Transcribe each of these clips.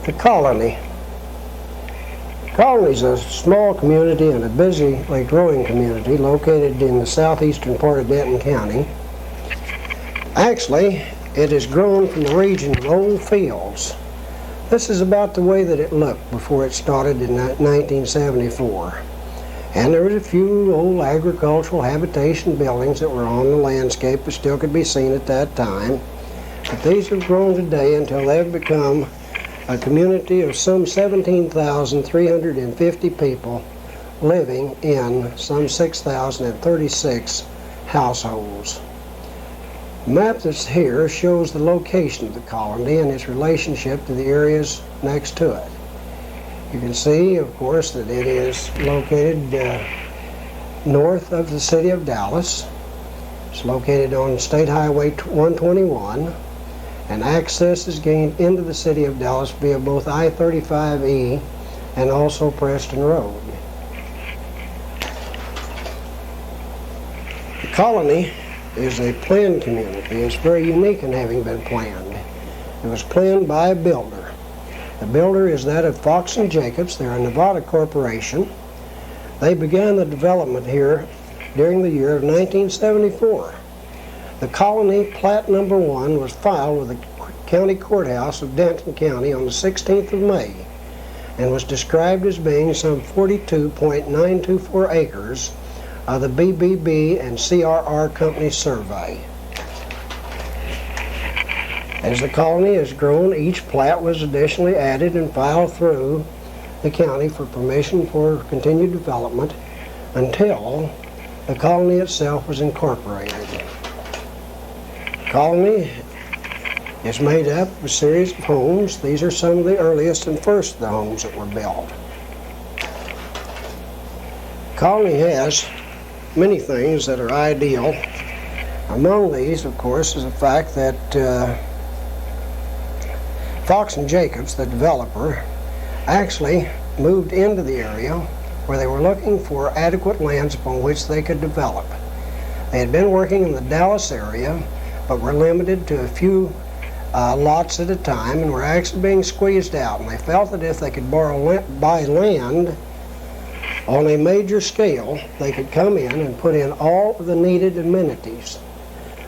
The colony. The colony is a small community and a busily growing community located in the southeastern part of Denton County. Actually, it has grown from the region of old fields. This is about the way that it looked before it started in 1974. And there was a few old agricultural habitation buildings that were on the landscape that still could be seen at that time. But these have grown today until they've become a community of some 17,350 people living in some 6,036 households. The map that's here shows the location of the colony and its relationship to the areas next to it. You can see, of course, that it is located north of the city of Dallas. It's located on State Highway 121, and access is gained into the city of Dallas via both I-35E and also Preston Road. The colony is a planned community. It's very unique in having been planned. It was planned by a builder. The builder is that of Fox and Jacobs. They're a Nevada corporation. They began the development here during the year of 1974. The colony plat number 1 was filed with the county courthouse of Denton County on the 16th of May and was described as being some 42.924 acres of the BBB and CRR Company survey. As the colony has grown, each plat was additionally added and filed through the county for permission for continued development until the colony itself was incorporated. The colony is made up of a series of homes. These are some of the earliest and first of the homes that were built. The colony has many things that are ideal. Among these, of course, is the fact that Fox and Jacobs, the developer, actually moved into the area where they were looking for adequate lands upon which they could develop. They had been working in the Dallas area, but were limited to a few lots at a time and were actually being squeezed out. And they felt that if they could buy land on a major scale, they could come in and put in all of the needed amenities.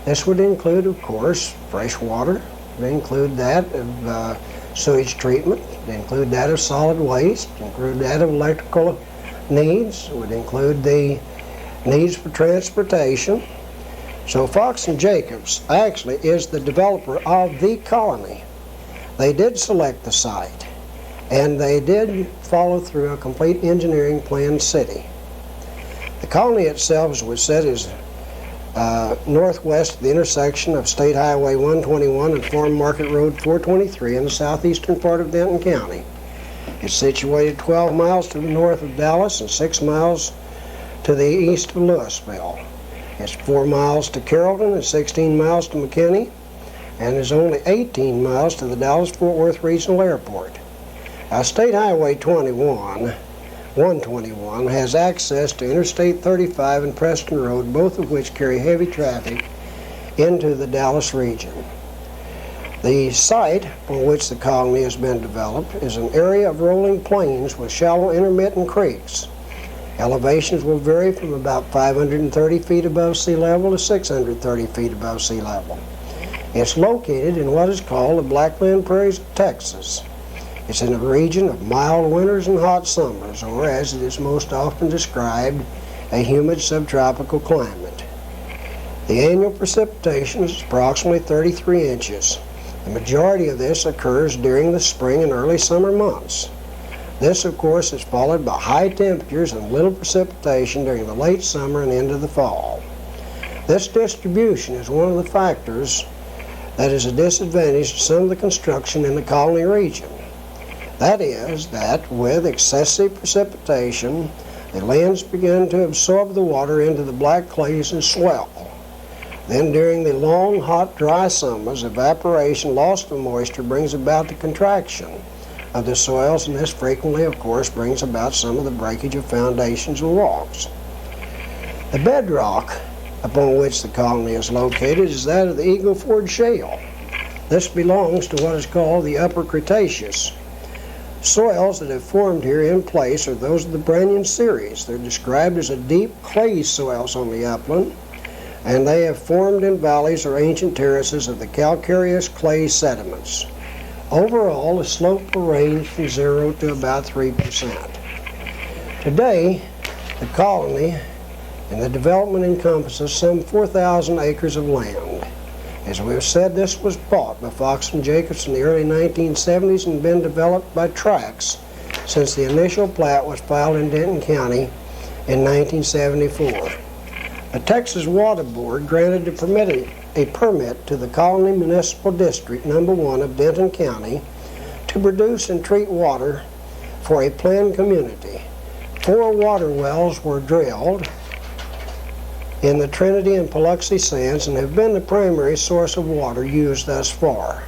This would include, of course, fresh water. It would include that of sewage treatment. It would include that of solid waste. It would include that of electrical needs. It would include the needs for transportation. So Fox and Jacobs actually is the developer of the colony. They did select the site, and they did follow through a complete engineering planned city. The colony itself, as we said, is northwest of the intersection of State Highway 121 and Farm Market Road 423 in the southeastern part of Denton County. It's situated 12 miles to the north of Dallas and 6 miles to the east of Louisville. It's 4 miles to Carrollton and 16 miles to McKinney, and is only 18 miles to the Dallas-Fort Worth Regional Airport. State Highway 121 has access to Interstate 35 and Preston Road, both of which carry heavy traffic into the Dallas region. The site on which the colony has been developed is an area of rolling plains with shallow intermittent creeks. Elevations will vary from about 530 feet above sea level to 630 feet above sea level. It's located in what is called the Blackland Prairie of Texas. It's in a region of mild winters and hot summers, or as it is most often described, a humid subtropical climate. The annual precipitation is approximately 33 inches. The majority of this occurs during the spring and early summer months. This, of course, is followed by high temperatures and little precipitation during the late summer and into the fall. This distribution is one of the factors that is a disadvantage to some of the construction in the colony region. That is, that with excessive precipitation, the lands begin to absorb the water into the black clays and swell. Then during the long, hot, dry summers, evaporation, loss of moisture brings about the contraction of the soils, and this frequently, of course, brings about some of the breakage of foundations and walls. The bedrock upon which the colony is located is that of the Eagle Ford Shale. This belongs to what is called the Upper Cretaceous. Soils that have formed here in place are those of the Brennan series. They're described as a deep clay soils on the upland, and they have formed in valleys or ancient terraces of the calcareous clay sediments. Overall, the slope will range from 0 to about 3%. Today, the colony and the development encompasses some 4,000 acres of land. As we have said, this was bought by Fox and Jacobs in the early 1970s and been developed by tracts since the initial plat was filed in Denton County in 1974. The Texas Water Board granted a permit to the Colony Municipal District No. 1 of Denton County to produce and treat water for a planned community. 4 water wells were drilled in the Trinity and Paluxy sands and have been the primary source of water used thus far.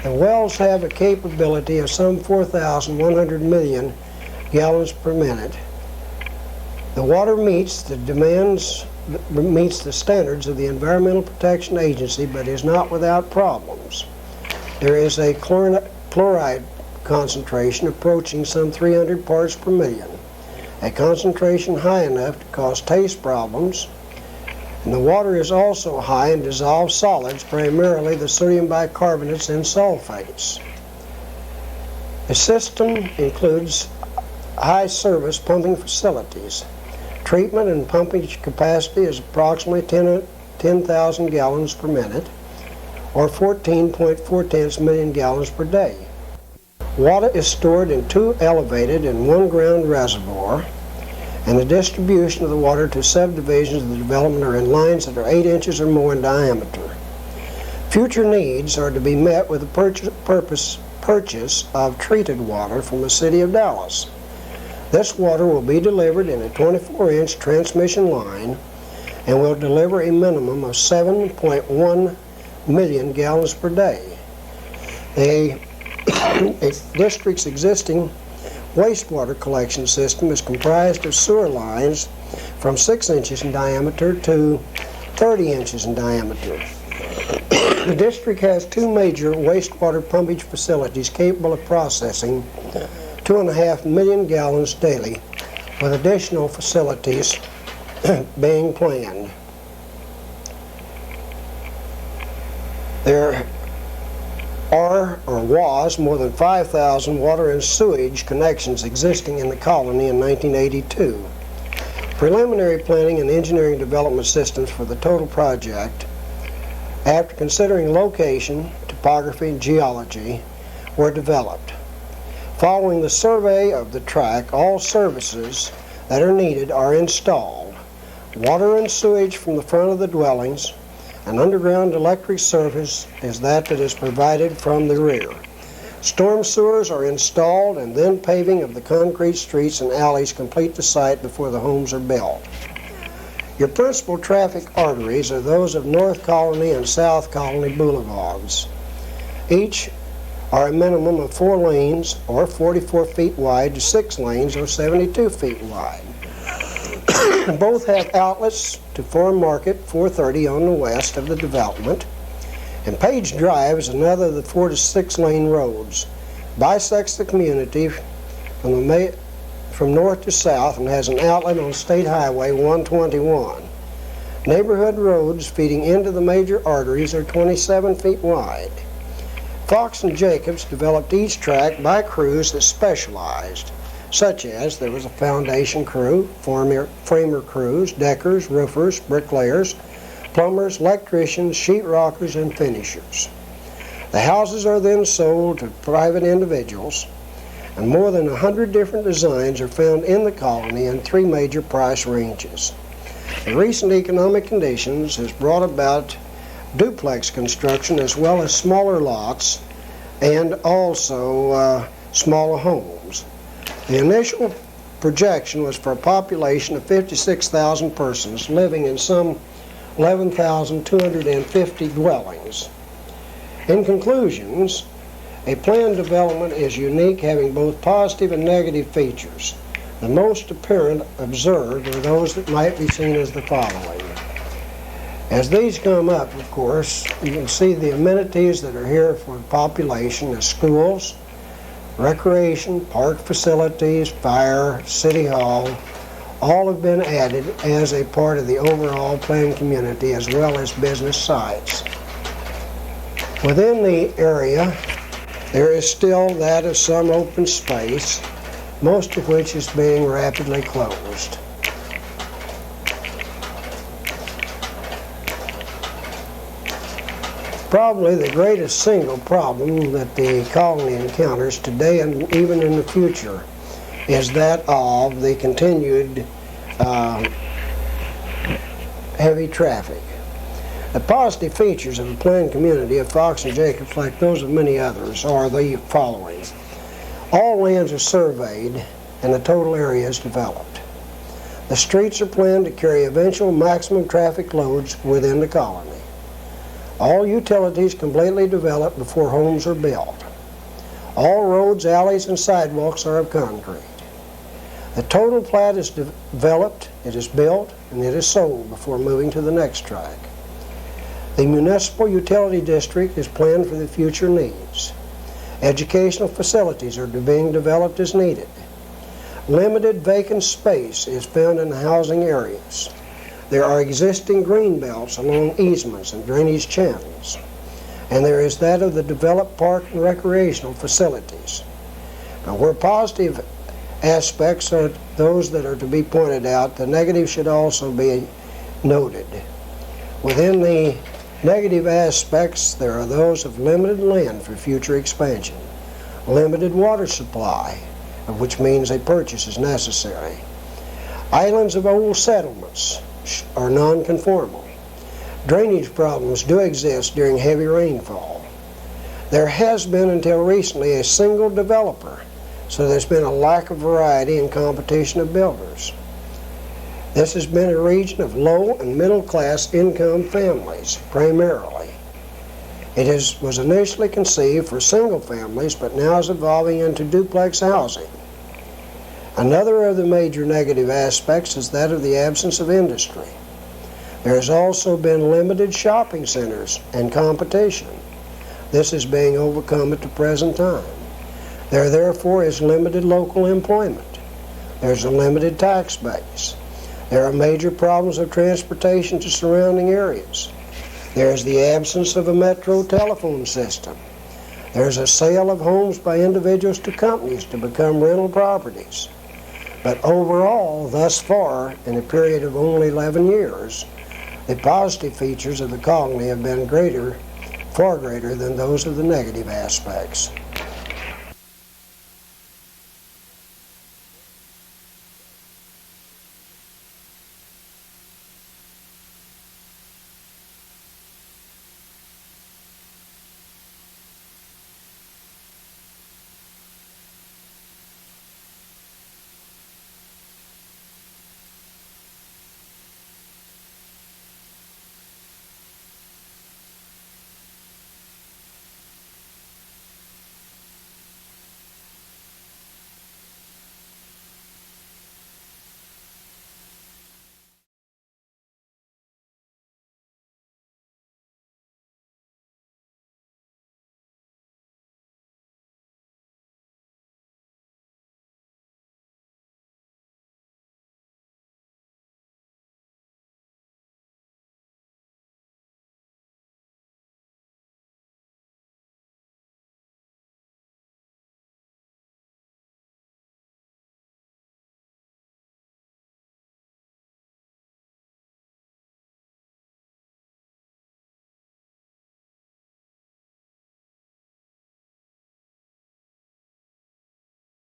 The wells have a capability of some 4,100 million gallons per minute. The water meets the standards of the Environmental Protection Agency, but is not without problems. There is a chloride concentration approaching some 300 parts per million, a concentration high enough to cause taste problems, and the water is also high in dissolved solids, primarily the sodium bicarbonates and sulfates. The system includes high service pumping facilities. Treatment and pumping capacity is approximately 10,000 gallons per minute, or 14.4 million gallons per day. Water is stored in 2 elevated and 1 ground reservoir, and the distribution of the water to subdivisions of the development are in lines that are 8 inches or more in diameter. Future needs are to be met with the purchase of treated water from the city of Dallas. This water will be delivered in a 24-inch transmission line and will deliver a minimum of 7.1 million gallons per day. The district's existing wastewater collection system is comprised of sewer lines from 6 inches in diameter to 30 inches in diameter. The district has 2 major wastewater pumpage facilities capable of processing 2.5 million gallons daily, with additional facilities being planned. There are or was more than 5,000 water and sewage connections existing in the colony in 1982. Preliminary planning and engineering development systems for the total project, after considering location, topography, and geology, were developed. Following the survey of the tract, all services that are needed are installed. Water and sewage from the front of the dwellings. An underground electric service is that is provided from the rear. Storm sewers are installed, and then paving of the concrete streets and alleys complete the site before the homes are built. Your principal traffic arteries are those of North Colony and South Colony boulevards. Each are a minimum of 4 lanes, or 44 feet wide, to 6 lanes, or 72 feet wide. Both have outlets to Farm Market 430 on the west of the development, and Page Drive is another of the 4 to 6 lane roads. Bisects the community from north to south and has an outlet on State Highway 121. Neighborhood roads feeding into the major arteries are 27 feet wide. Fox and Jacobs developed each tract by crews that specialized, such as there was a foundation crew, framer crews, deckers, roofers, bricklayers, plumbers, electricians, sheetrockers, and finishers. The houses are then sold to private individuals, and more than 100 different designs are found in the colony in 3 major price ranges. The recent economic conditions has brought about duplex construction as well as smaller lots and also smaller homes. The initial projection was for a population of 56,000 persons living in some 11,250 dwellings. In conclusions, a planned development is unique, having both positive and negative features. The most apparent observed are those that might be seen as the following. As these come up, of course, you can see the amenities that are here for the population as schools, recreation, park facilities, fire, city hall, all have been added as a part of the overall planned community, as well as business sites. Within the area, there is still that of some open space, most of which is being rapidly closed. Probably the greatest single problem that the colony encounters today and even in the future is that of the continued heavy traffic. The positive features of the planned community of Fox and Jacobs, like those of many others, are the following. All lands are surveyed and the total area is developed. The streets are planned to carry eventual maximum traffic loads within the colony. All utilities completely developed before homes are built. All roads, alleys, and sidewalks are of concrete. The total plat is developed, it is built, and it is sold before moving to the next track. The municipal utility district is planned for the future needs. Educational facilities are being developed as needed. Limited vacant space is found in the housing areas. There are existing green belts along easements and drainage channels, and there is that of the developed park and recreational facilities. Now, where positive aspects are those that are to be pointed out, the negative should also be noted. Within the negative aspects, there are those of limited land for future expansion, limited water supply, which means a purchase is necessary. Islands of old settlements are non-conformal. Drainage problems do exist during heavy rainfall. There has been until recently a single developer, so there's been a lack of variety and competition of builders. This has been a region of low and middle class income families, primarily. It was initially conceived for single families, but now is evolving into duplex housing. Another of the major negative aspects is that of the absence of industry. There has also been limited shopping centers and competition. This is being overcome at the present time. There therefore is limited local employment. There's a limited tax base. There are major problems of transportation to surrounding areas. There is the absence of a metro telephone system. There's a sale of homes by individuals to companies to become rental properties. But overall, thus far, in a period of only 11 years, the positive features of the colony have been far greater than those of the negative aspects.